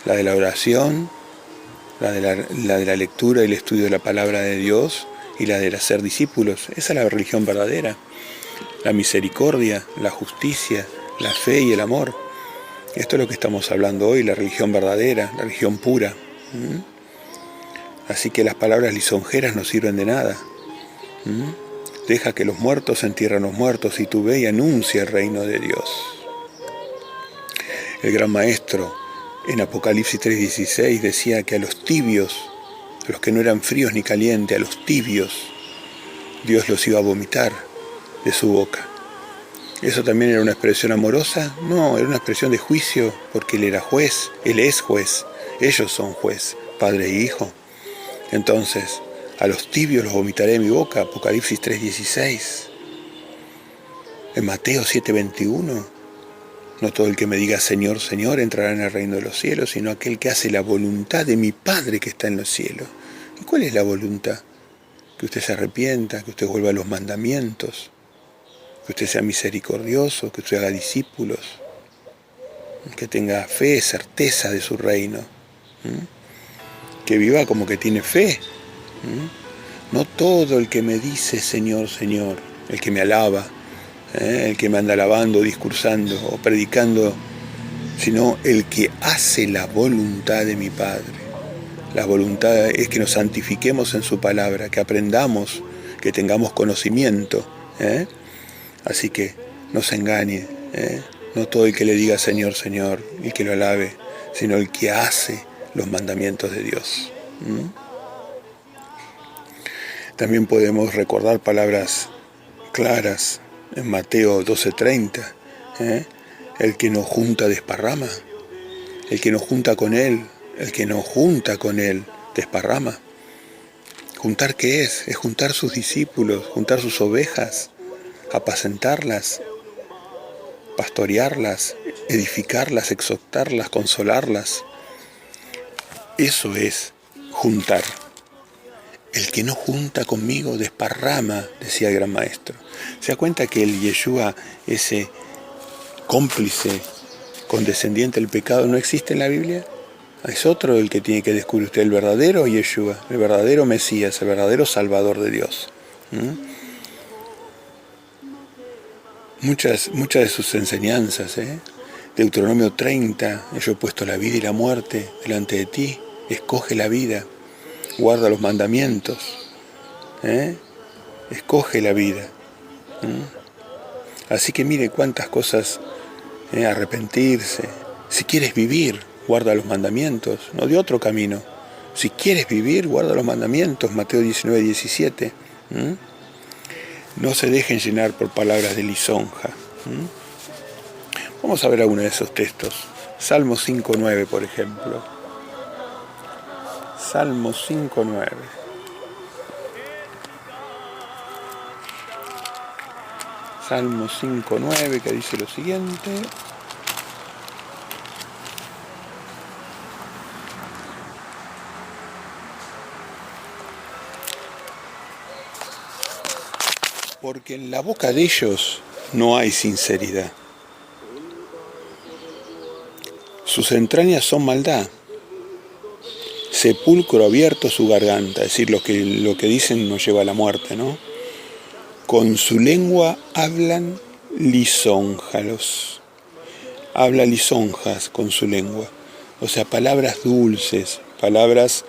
La de la oración, la de la lectura y el estudio de la palabra de Dios, y la de ser discípulos. Esa es la religión verdadera. La misericordia, la justicia, la fe y el amor. Esto es lo que estamos hablando hoy, la religión verdadera, la religión pura. Así que las palabras lisonjeras no sirven de nada. Deja que los muertos entierren a los muertos, y tú ve y anuncia el reino de Dios. El gran maestro en Apocalipsis 3:16 decía que a los tibios, a los que no eran fríos ni calientes, a los tibios, Dios los iba a vomitar de su boca. ¿Eso también era una expresión amorosa? No, era una expresión de juicio, porque Él era juez, Él es juez, ellos son juez, padre e hijo. Entonces, a los tibios los vomitaré de mi boca, Apocalipsis 3:16. En Mateo 7:21, no todo el que me diga Señor, Señor entrará en el reino de los cielos, sino aquel que hace la voluntad de mi Padre que está en los cielos. ¿Y cuál es la voluntad? Que usted se arrepienta, que usted vuelva a los mandamientos, que usted sea misericordioso, que usted haga discípulos, que tenga fe, certeza de su reino, que viva como que tiene fe. No todo el que me dice Señor, Señor, el que me alaba, el que me anda alabando, discursando o predicando, sino el que hace la voluntad de mi Padre. La voluntad es que nos santifiquemos en su palabra, que aprendamos, que tengamos conocimiento. Así que no se engañe, no todo el que le diga Señor, Señor, y que lo alabe, sino el que hace los mandamientos de Dios. También podemos recordar palabras claras en Mateo 12:30. El que no junta desparrama, el que no junta con él, el que no junta con él desparrama. ¿Juntar qué es? Es juntar sus discípulos, juntar sus ovejas, apacentarlas, pastorearlas, edificarlas, exhortarlas, consolarlas. Eso es juntar. El que no junta conmigo desparrama, decía el gran maestro. ¿Se da cuenta que el Yeshua, ese cómplice, condescendiente del pecado, no existe en la Biblia? Es otro el que tiene que descubrir usted, el verdadero Yeshua, el verdadero Mesías, el verdadero Salvador de Dios. Muchas de sus enseñanzas, Deuteronomio 30, yo he puesto la vida y la muerte delante de ti, escoge la vida. Guarda los mandamientos, escoge la vida. Así que mire cuántas cosas, arrepentirse. Si quieres vivir, guarda los mandamientos, no de otro camino. Si quieres vivir, guarda los mandamientos, Mateo 19:17. No se dejen llenar por palabras de lisonja. Vamos a ver algunos de esos textos. Salmo 5:9, por ejemplo. Salmo 5:9. Salmo 5:9, que dice lo siguiente. Porque en la boca de ellos no hay sinceridad. Sus entrañas son maldad. Sepulcro abierto su garganta, es decir, lo que dicen nos lleva a la muerte, ¿no? Con su lengua hablan lisonjas. Habla lisonjas con su lengua. O sea, palabras dulces, palabras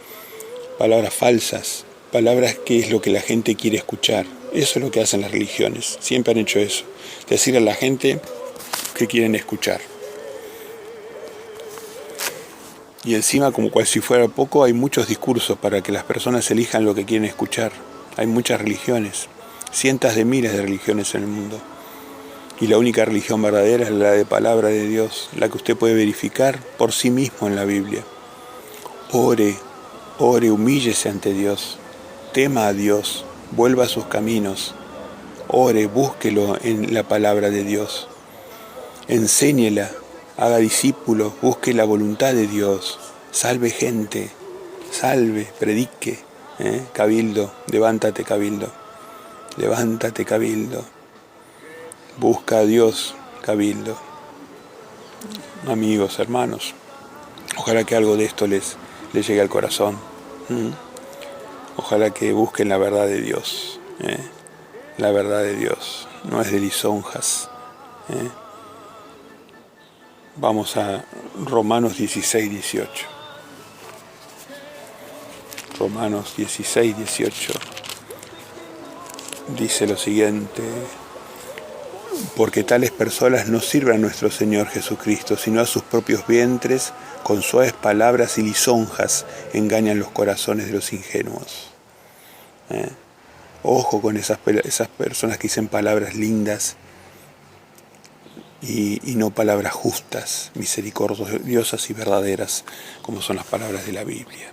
falsas, palabras que es lo que la gente quiere escuchar. Eso es lo que hacen las religiones. Siempre han hecho eso. Decir a la gente que quieren escuchar. Y encima, como cual si fuera poco, hay muchos discursos para que las personas elijan lo que quieren escuchar. Hay muchas religiones, cientos de miles de religiones en el mundo. Y la única religión verdadera es la de palabra de Dios, la que usted puede verificar por sí mismo en la Biblia. Ore, humíllese ante Dios, tema a Dios, vuelva a sus caminos, ore, búsquelo en la palabra de Dios, enséñela. Haga discípulos, busque la voluntad de Dios, salve gente, predique, cabildo, levántate cabildo, busca a Dios, cabildo. Amigos, hermanos, ojalá que algo de esto les llegue al corazón, ojalá que busquen la verdad de Dios, la verdad de Dios, no es de lisonjas. Vamos a Romanos 16:18. Romanos 16:18 dice lo siguiente: porque tales personas no sirven a nuestro Señor Jesucristo, sino a sus propios vientres, con suaves palabras y lisonjas engañan los corazones de los ingenuos. Ojo con esas personas que dicen palabras lindas y no palabras justas, misericordiosas y verdaderas, como son las palabras de la Biblia.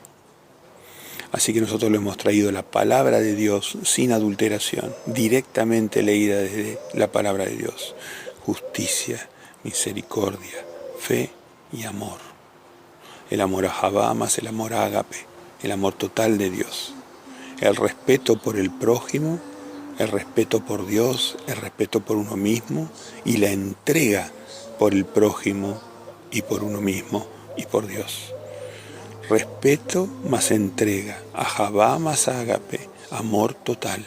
Así que nosotros le hemos traído la palabra de Dios sin adulteración, directamente leída desde la palabra de Dios. Justicia, misericordia, fe y amor. El amor a Javá más el amor a Ágape, el amor total de Dios. El respeto por el prójimo, el respeto por Dios, el respeto por uno mismo y la entrega por el prójimo y por uno mismo y por Dios. Respeto más entrega, a Javá más Ágape, amor total,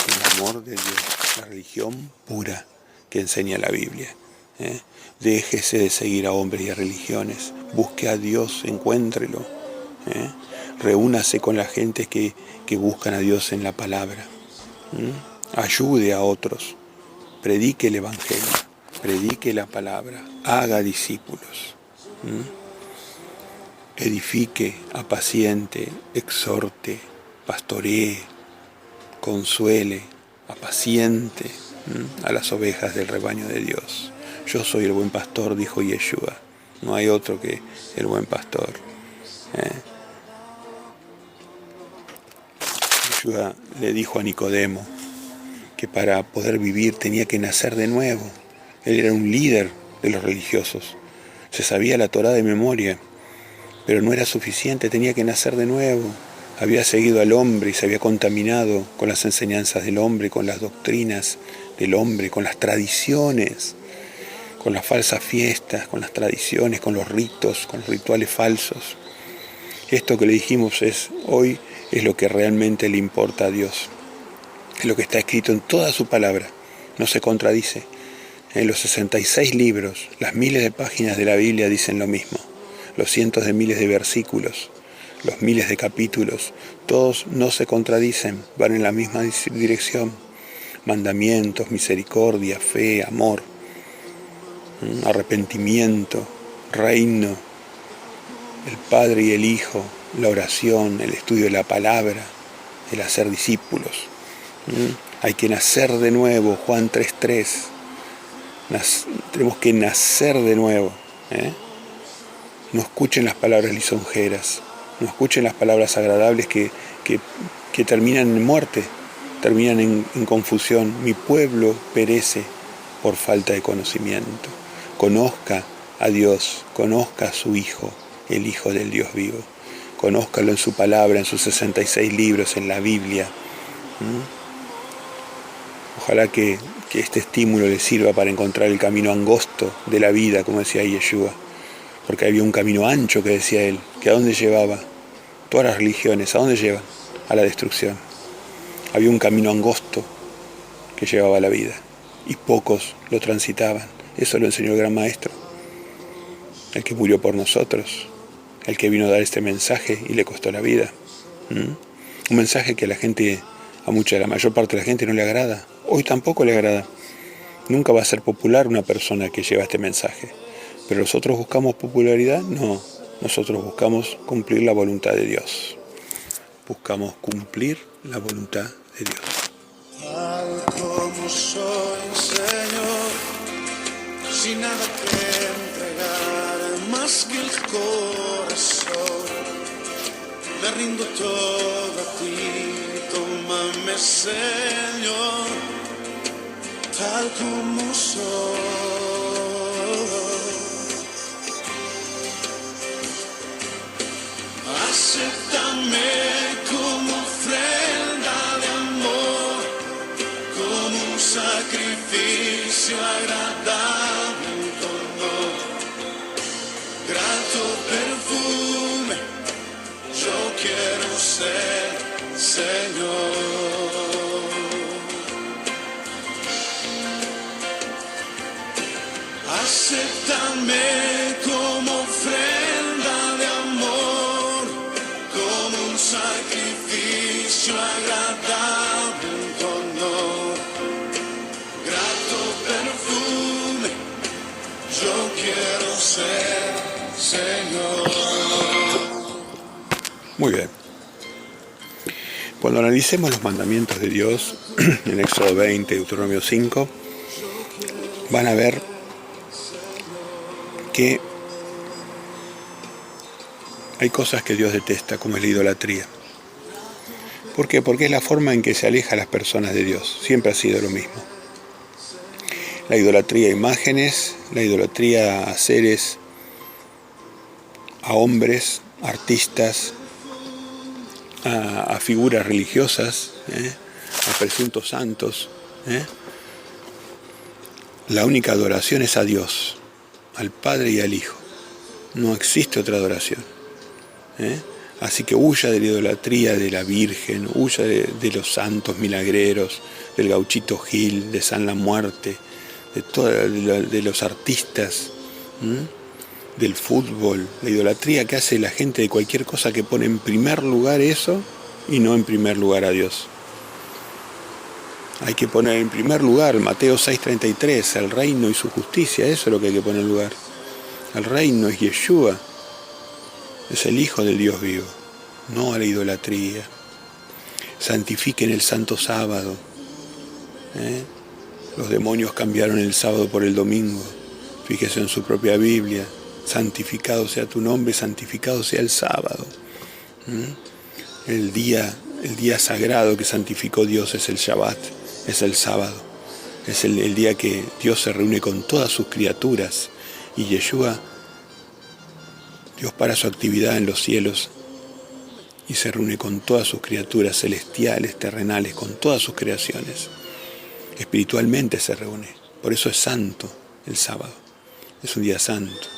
el amor de Dios, la religión pura que enseña la Biblia. Déjese de seguir a hombres y a religiones, busque a Dios, encuéntrelo. Reúnase con la gente que buscan a Dios en la palabra. Ayude a otros, predique el Evangelio, predique la palabra, haga discípulos. Edifique, apaciente, exhorte, pastoree, consuele, apaciente a las ovejas del rebaño de Dios. Yo soy el buen pastor, dijo Yeshua. No hay otro que el buen pastor. Yeshua le dijo a Nicodemo que para poder vivir tenía que nacer de nuevo. Él era un líder de los religiosos. Se sabía la Torá de memoria, pero no era suficiente, tenía que nacer de nuevo. Había seguido al hombre y se había contaminado con las enseñanzas del hombre, con las doctrinas del hombre, con las tradiciones, con las falsas fiestas, con las tradiciones, con los ritos, con los rituales falsos. Esto que le dijimos hoy es lo que realmente le importa a Dios. Es lo que está escrito en toda su palabra, no se contradice. En los 66 libros, las miles de páginas de la Biblia dicen lo mismo. Los cientos de miles de versículos, los miles de capítulos, todos no se contradicen, van en la misma dirección. Mandamientos, misericordia, fe, amor, arrepentimiento, reino, el Padre y el Hijo, la oración, el estudio de la palabra, el hacer discípulos. Hay que nacer de nuevo, Juan 3:3. Tenemos que nacer de nuevo. No escuchen las palabras lisonjeras, no escuchen las palabras agradables que terminan en muerte, terminan en confusión. Mi pueblo perece por falta de conocimiento. Conozca a Dios, conozca a su Hijo, el Hijo del Dios vivo. Conózcalo en su palabra, en sus 66 libros, en la Biblia. Ojalá que este estímulo le sirva para encontrar el camino angosto de la vida, como decía Yeshua. Porque había un camino ancho, que decía él, que ¿a dónde llevaba? Todas las religiones, ¿a dónde llevan? A la destrucción. Había un camino angosto que llevaba a la vida, y pocos lo transitaban. Eso lo enseñó el gran maestro, el que murió por nosotros, el que vino a dar este mensaje y le costó la vida. Un mensaje que a la mayor parte de la gente no le agrada. Hoy tampoco le agrada. Nunca va a ser popular una persona que lleva este mensaje. ¿Pero nosotros buscamos popularidad? No. Nosotros buscamos cumplir la voluntad de Dios. Buscamos cumplir la voluntad de Dios. Tal como soy, Señor, sin nada que entregar, más que el corazón, me rindo todo a ti, tómame, Señor, tal como soy. Acéptame como ofrenda de amor, como un sacrificio agradable, un dolor, grato perfume, yo quiero ser, Señor. Acéptame como ofrenda de amor, como un sacrificio agradable, un honor, grato perfume, yo quiero ser, Señor. Muy bien. Cuando analicemos los mandamientos de Dios, en Éxodo 20, Deuteronomio 5, van a ver que hay cosas que Dios detesta, como es la idolatría. ¿Por qué? Porque es la forma en que se aleja a las personas de Dios. Siempre ha sido lo mismo. La idolatría a imágenes, la idolatría a seres, a hombres, artistas, a figuras religiosas, a presuntos santos. La única adoración es a Dios, al Padre y al Hijo. No existe otra adoración. Así que huya de la idolatría de la Virgen, huya de los santos milagreros, del Gauchito Gil, de San La Muerte, de los artistas, del fútbol, la idolatría que hace la gente de cualquier cosa que pone en primer lugar eso y no en primer lugar a Dios. Hay que poner en primer lugar Mateo 6:33, el reino y su justicia, eso es lo que hay que poner en lugar. El reino es Yeshua, es el Hijo del Dios vivo, no a la idolatría. Santifiquen el santo sábado. Los demonios cambiaron el sábado por el domingo. Fíjese en su propia Biblia. Santificado sea tu nombre, santificado sea el sábado. El día sagrado que santificó Dios es el Shabbat, es el sábado. Es el día que Dios se reúne con todas sus criaturas. Y Yeshua, Dios para su actividad en los cielos y se reúne con todas sus criaturas celestiales, terrenales, con todas sus creaciones. Espiritualmente se reúne. Por eso es santo el sábado. Es un día santo.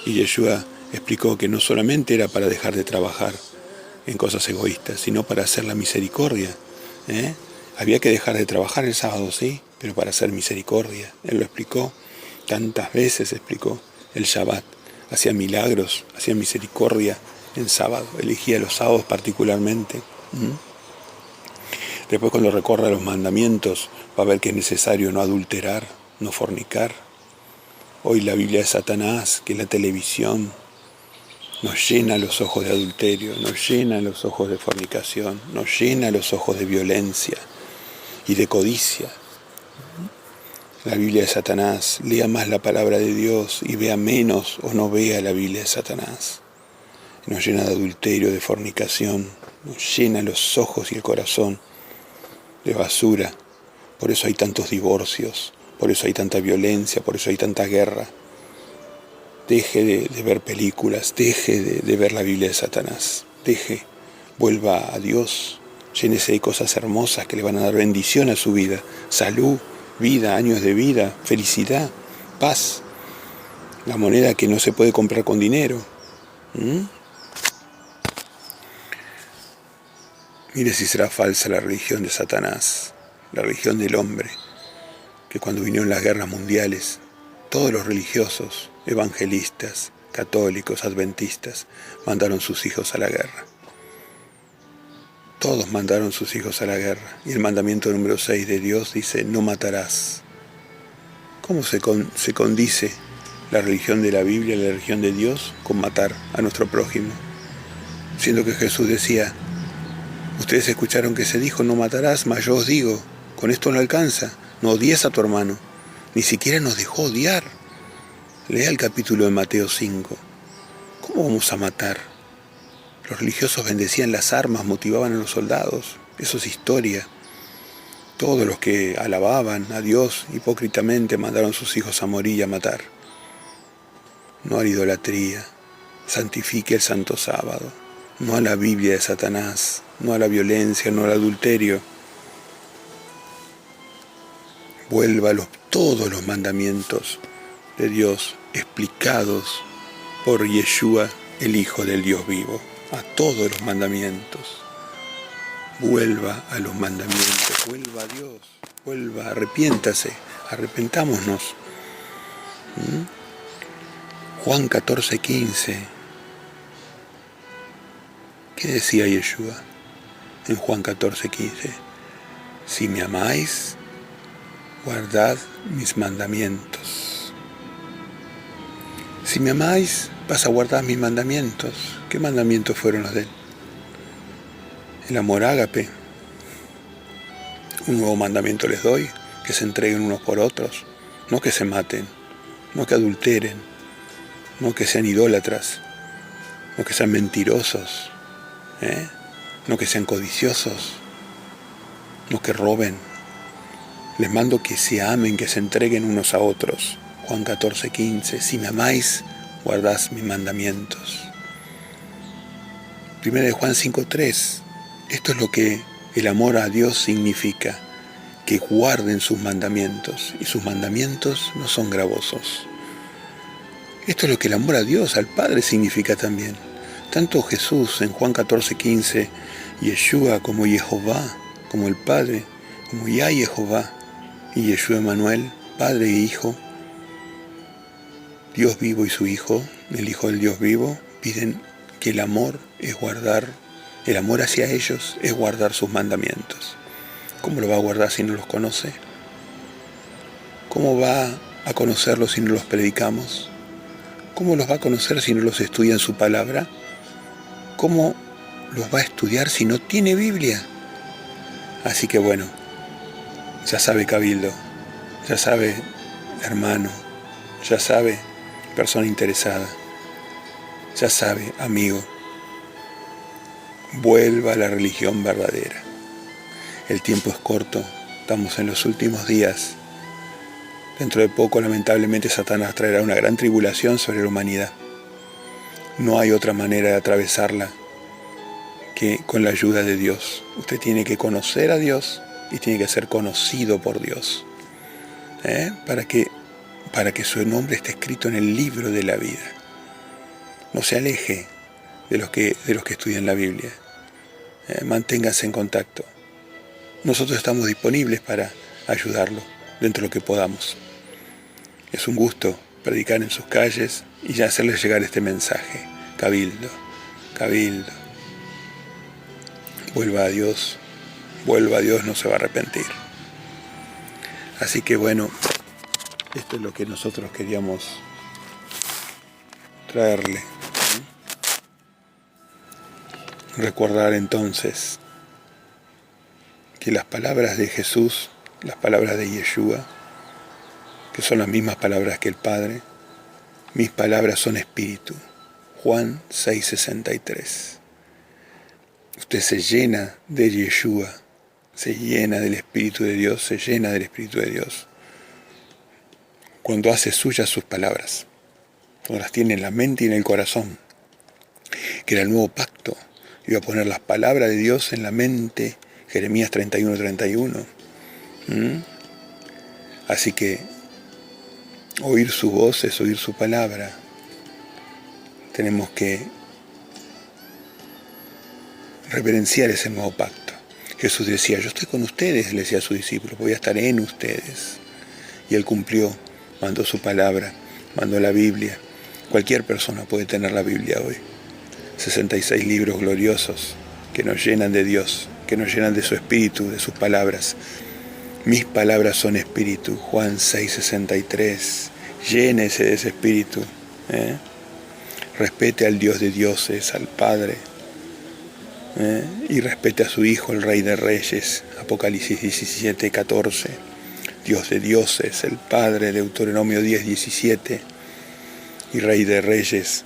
Y Yeshua explicó que no solamente era para dejar de trabajar en cosas egoístas, sino para hacer la misericordia. Había que dejar de trabajar el sábado, sí, pero para hacer misericordia. Él lo explicó, tantas veces explicó. El Shabbat hacía milagros, hacía misericordia en sábado, elegía los sábados particularmente. Después, cuando recorra los mandamientos, va a ver que es necesario no adulterar, no fornicar. Hoy la Biblia de Satanás, que es la televisión, nos llena los ojos de adulterio, nos llena los ojos de fornicación, nos llena los ojos de violencia y de codicia. La Biblia de Satanás, lea más la palabra de Dios y vea menos o no vea la Biblia de Satanás. Nos llena de adulterio, de fornicación, nos llena los ojos y el corazón de basura. Por eso hay tantos divorcios, por eso hay tanta violencia, por eso hay tanta guerra. Deje de ver películas, deje de ver la Biblia de Satanás, vuelva a Dios, llénese de cosas hermosas que le van a dar bendición a su vida, salud, vida, años de vida, felicidad, paz, la moneda que no se puede comprar con dinero. Mire si será falsa la religión de Satanás, la religión del hombre, que cuando vinieron las guerras mundiales, todos los religiosos, evangelistas, católicos, adventistas, mandaron sus hijos a la guerra. Todos mandaron sus hijos a la guerra. Y el mandamiento número 6 de Dios dice, no matarás. ¿Cómo se condice la religión de la Biblia, la religión de Dios, con matar a nuestro prójimo? Siendo que Jesús decía, ustedes escucharon que se dijo, no matarás, mas yo os digo, con esto no alcanza, no odies a tu hermano. Ni siquiera nos dejó odiar. Lea el capítulo de Mateo 5. ¿Cómo vamos a matar? Los religiosos bendecían las armas, motivaban a los soldados. Eso es historia. Todos los que alababan a Dios hipócritamente mandaron sus hijos a morir y a matar. No a la idolatría. Santifique el santo sábado. No a la Biblia de Satanás. No a la violencia, no al adulterio. Vuelva a todos los mandamientos de Dios explicados por Yeshua, el Hijo del Dios vivo. A todos los mandamientos. Vuelva a los mandamientos, vuelva a Dios, vuelva, arrepiéntase, arrepentámonos. Juan 14:15. ¿Qué decía Yeshua en Juan 14:15? Si me amáis, guardad mis mandamientos. Si me amáis, vas a guardar mis mandamientos. ¿Qué mandamientos fueron los de él? El amor ágape. Un nuevo mandamiento les doy, que se entreguen unos por otros, no que se maten, no que adulteren, no que sean idólatras, no que sean mentirosos, no que sean codiciosos, no que roben. Les mando que se amen, que se entreguen unos a otros. Juan 14:15. Si me amáis, guardad mis mandamientos. Primera de Juan 5:3. Esto es lo que el amor a Dios significa, que guarden sus mandamientos, y sus mandamientos no son gravosos. Esto es lo que el amor a Dios, al Padre, significa también. Tanto Jesús en Juan 14:15, Yeshua como Jehová, como el Padre, como Yah Jehová, y Yeshua Emanuel, Padre e Hijo, Dios vivo y su Hijo, el Hijo del Dios vivo, piden que el amor hacia ellos es guardar sus mandamientos. ¿Cómo lo va a guardar si no los conoce? ¿Cómo va a conocerlos si no los predicamos? ¿Cómo los va a conocer si no los estudia en su palabra? ¿Cómo los va a estudiar si no tiene Biblia? Así que bueno, ya sabe Cabildo, ya sabe hermano, ya sabe persona interesada, ya sabe amigo, vuelva a la religión verdadera. El tiempo es corto, estamos en los últimos días. Dentro de poco, lamentablemente, Satanás traerá una gran tribulación sobre la humanidad. No hay otra manera de atravesarla que con la ayuda de Dios. Usted tiene que conocer a Dios y tiene que ser conocido por Dios, para que su nombre esté escrito en el libro de la vida. No se aleje de los que estudian la Biblia. Manténgase en contacto. Nosotros estamos disponibles para ayudarlo dentro de lo que podamos. Es un gusto predicar en sus calles y ya hacerles llegar este mensaje. Cabildo, Cabildo. Vuelva a Dios, no se va a arrepentir. Así que bueno, esto es lo que nosotros queríamos traerle. Recordar entonces que las palabras de Jesús, las palabras de Yeshua, que son las mismas palabras que el Padre, mis palabras son espíritu. Juan 6:63. Usted se llena de Yeshua, se llena del Espíritu de Dios, se llena del Espíritu de Dios cuando hace suyas sus palabras, cuando las tiene en la mente y en el corazón, que era el nuevo pacto. Iba a poner las palabras de Dios en la mente, Jeremías 31:31. Así que oír su voz es oír su palabra. Tenemos que reverenciar ese nuevo pacto. Jesús decía, yo estoy con ustedes, le decía a sus discípulos, voy a estar en ustedes. Y Él cumplió, mandó su palabra, mandó la Biblia. Cualquier persona puede tener la Biblia hoy. 66 libros gloriosos que nos llenan de Dios, que nos llenan de su espíritu, de sus palabras. Mis palabras son espíritu, Juan 6:63. Llénese de ese espíritu. Respete al Dios de dioses, al Padre. Y respete a su Hijo, el Rey de Reyes, Apocalipsis 17:14. Dios de dioses, el Padre, Deuteronomio 10:17. Y Rey de Reyes.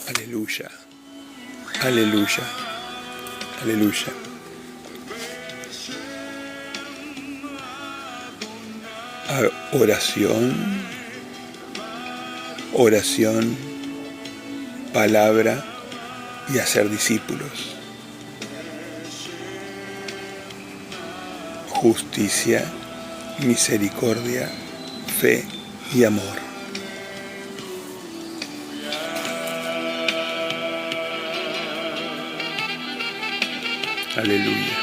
Aleluya, aleluya, aleluya. Oración, palabra y hacer discípulos. Justicia, misericordia, fe y amor. Aleluya.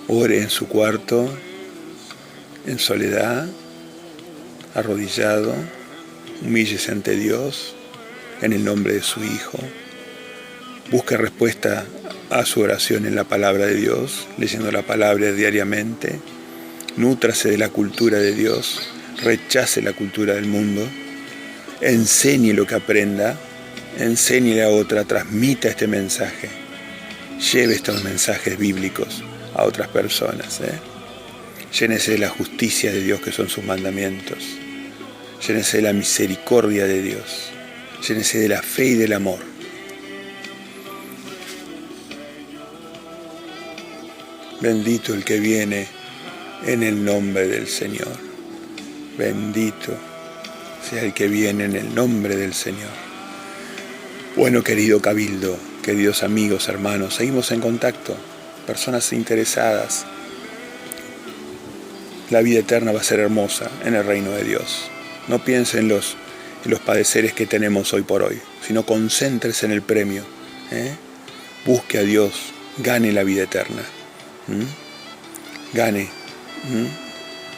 Ore en su cuarto, en soledad, arrodillado, humíllese ante Dios, en el nombre de su Hijo. Busque respuesta a su oración en la palabra de Dios, leyendo la palabra diariamente. Nútrase de la cultura de Dios, rechace la cultura del mundo. Enseñe lo que aprenda, enséñele a otra, transmita este mensaje. Lleve estos mensajes bíblicos a otras personas. Llénese de la justicia de Dios, que son sus mandamientos. Llénese de la misericordia de Dios. Llénese de la fe y del amor. Bendito el que viene en el nombre del Señor. Bendito sea el que viene en el nombre del Señor. Bueno, querido Cabildo, queridos amigos, hermanos, seguimos en contacto. Personas interesadas, la vida eterna va a ser hermosa en el reino de Dios. No piense en los padeceres que tenemos hoy por hoy, sino concéntrese en el premio. Busque a Dios, gane la vida eterna. Gane.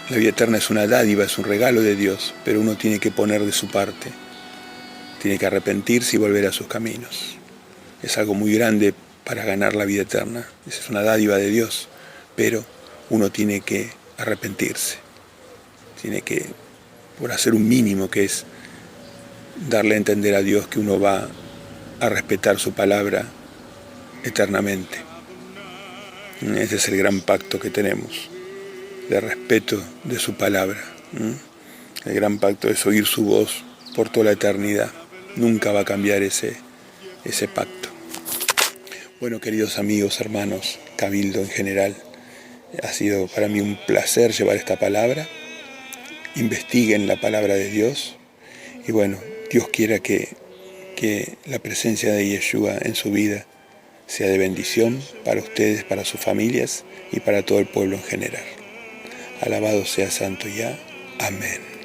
La vida eterna es una dádiva, es un regalo de Dios, pero uno tiene que poner de su parte. Tiene que arrepentirse y volver a sus caminos. Es algo muy grande para ganar la vida eterna. Esa es una dádiva de Dios, pero uno tiene que arrepentirse. Tiene que, por hacer un mínimo, que es darle a entender a Dios que uno va a respetar su palabra eternamente. Ese es el gran pacto que tenemos, de respeto de su palabra. El gran pacto es oír su voz por toda la eternidad. Nunca va a cambiar ese pacto. Bueno, queridos amigos, hermanos, Cabildo en general, ha sido para mí un placer llevar esta palabra. Investiguen la palabra de Dios y bueno, Dios quiera que la presencia de Yeshua en su vida sea de bendición para ustedes, para sus familias y para todo el pueblo en general. Alabado sea Santo Ya. Amén.